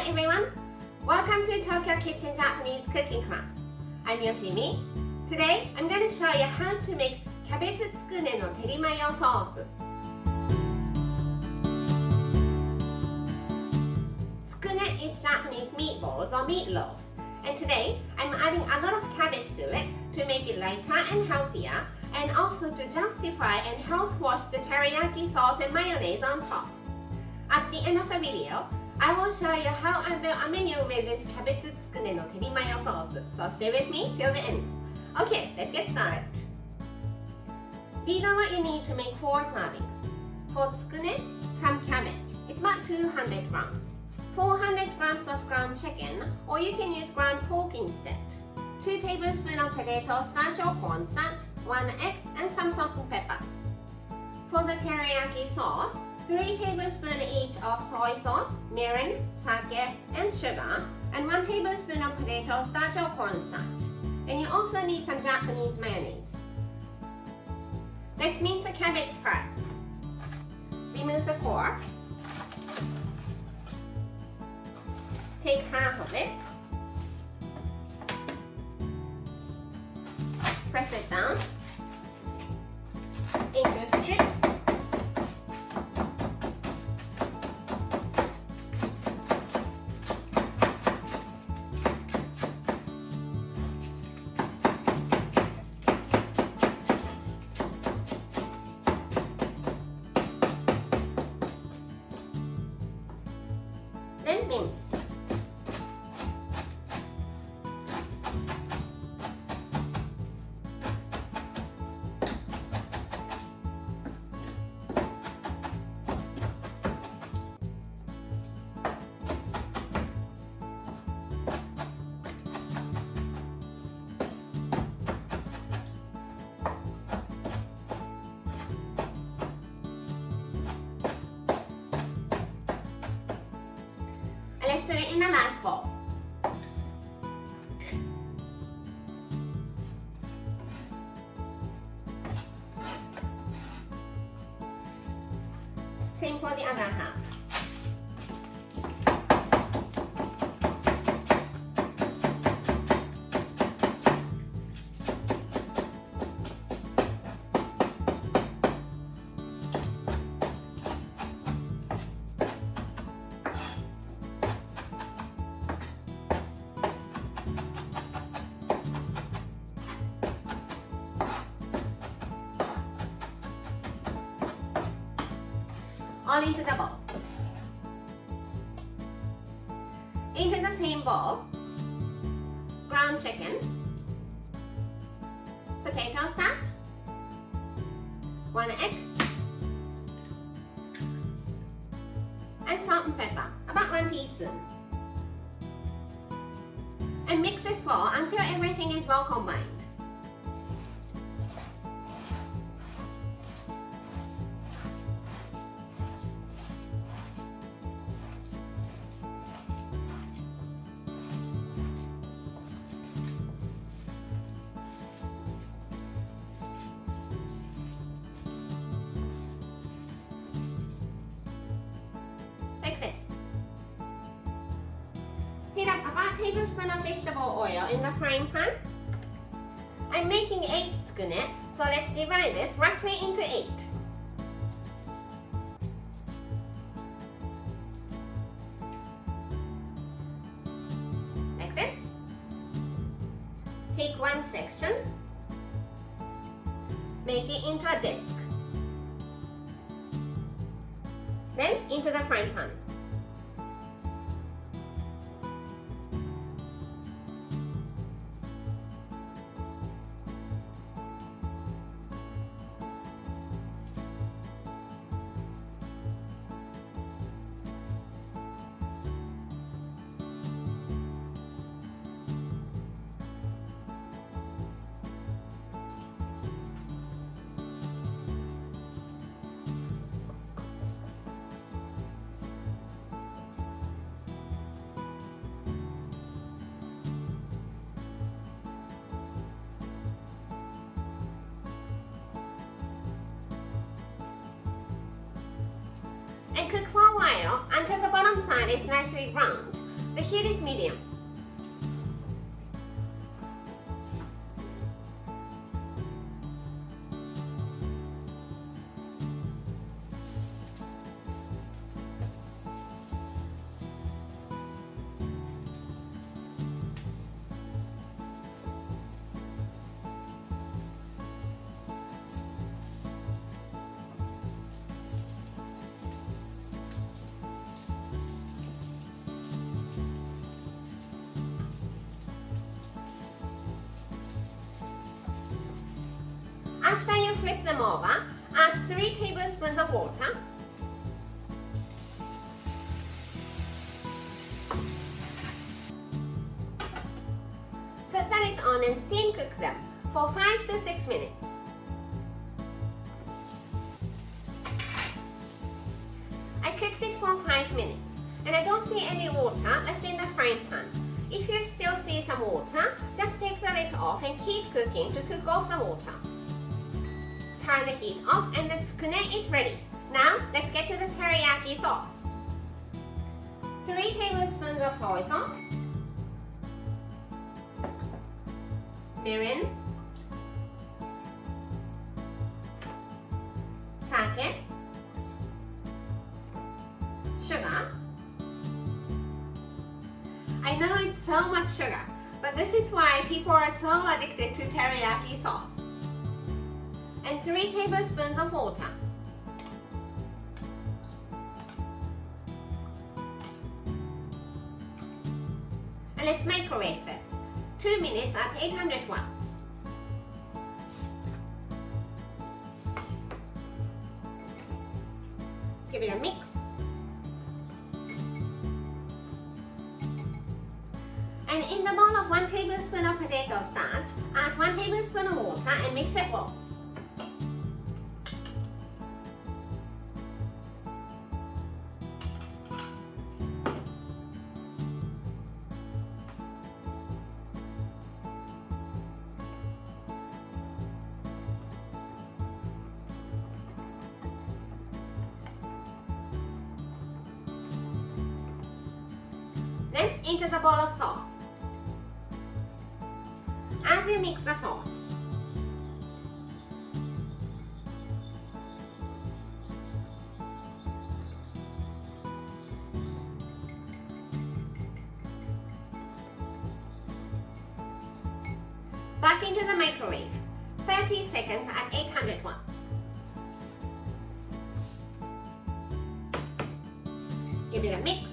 everyone! Welcome to Tokyo Kitchen Japanese cooking class. I'm Yoshimi. Today, I'm going to show you how to make Cabbage Tsukune no Teriyaki sauce. Tsukune is Japanese meatballs or meatloaf. And today, I'm adding a lot of cabbage to it to make it lighter and healthier, and also to justify and health wash the teriyaki sauce and mayonnaise on top. At the end of the video, I will show you how I built a menu with this Cabbage Tsukune no Teriyaki sauce. So stay with me till the end. Okay, let's get started. These are what you need to make 4 servings. For tsukune, some cabbage. It's about 200 grams. 400 grams of ground chicken, or you can use ground pork instead. 2 tablespoons of potato starch or cornstarch, 1 egg, and some salt and pepper. For the teriyaki sauce, 3 tablespoons each of soy sauce, mirin, sake, and sugar, and 1 tablespoon of potato starch or cornstarch. And you also need some Japanese mayonnaise. Let's mince the cabbage first. Remove the core. Take half of it. Press it down into strips. Then mince. Let's put it in a large bowl. Same for the other half. All into the bowl. Into the same bowl, ground chicken, potato starch, 1 egg, and salt and pepper, about 1 teaspoon. And mix this well until everything is well combined. Like this. Heat up about a tablespoon of vegetable oil in the frying pan. I'm making 8 tsukune, so let's divide this roughly into 8. Like this. Take one section, make it into a disc. Then into the frying pan. And cook for a while until the bottom side is nicely browned. The heat is medium. After you flip them over, add 3 tablespoons of water. Put the lid on and steam cook them for 5 to 6 minutes. I cooked it for 5 minutes and I don't see any water left in the frying pan. If you still see some water, just take the lid off and keep cooking to cook off the water. Turn the heat off and the tsukune is ready. Now let's get to the teriyaki sauce. 3 tablespoons of soy sauce, mirin, sake, sugar. I know it's so much sugar, but this is why people are so addicted to teriyaki sauce. And 3 tablespoons of water. And let's microwave this. 2 minutes at 800 watts. Give it a mix. And in the bowl of 1 tablespoon of potato starch, add 1 tablespoon of water and mix it well. Then into the bowl of sauce. As you mix the sauce, back into the microwave, 30 seconds at 800 watts. Give it a mix.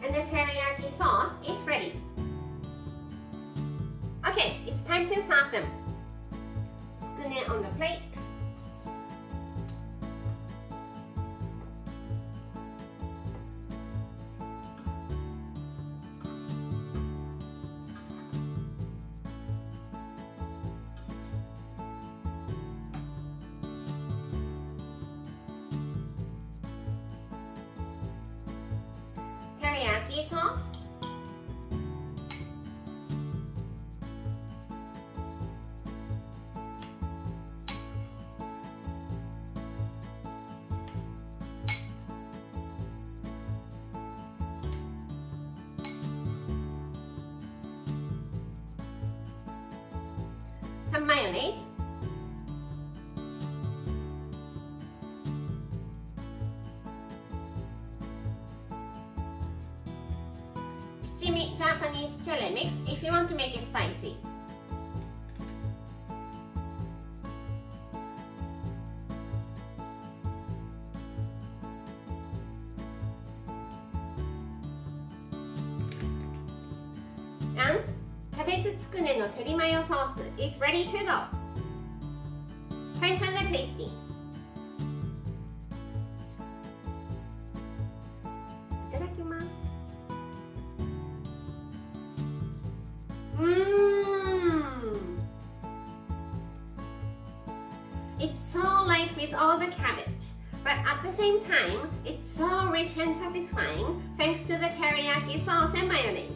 And the teriyaki sauce is ready. Okay, it's time to serve them. Skune on the plate. Teriyaki sauce, some mayonnaise, Japanese chili mix if you want to make it spicy. And Cabbage Tsukune no Teriyaki sauce is ready to go. Quite kind of tasty. いただきます。It's so light with all the cabbage, but at the same time, it's so rich and satisfying thanks to the teriyaki sauce and mayonnaise.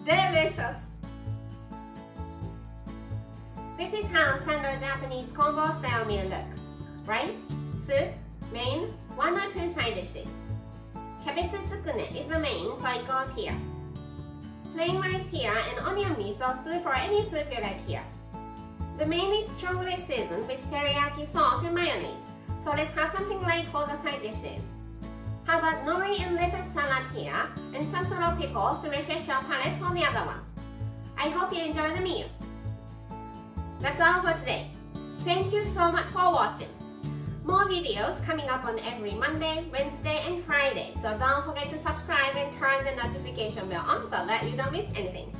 Delicious! This is how standard Japanese combo style meal looks. Rice, soup, main, 1 or 2 side dishes. Cabbage Tsukune is the main, so it goes here. Plain rice here and onion miso soup or any soup you like here. The main is strongly seasoned with teriyaki sauce and mayonnaise, so let's have something light for the side dishes. How about nori and lettuce salad here and some sort of pickles to refresh your palate for the other one. I hope you enjoy the meal. That's all for today. Thank you so much for watching. More videos coming up on every Monday, Wednesday and Friday, so don't forget to subscribe and turn the notification bell on so that you don't miss anything.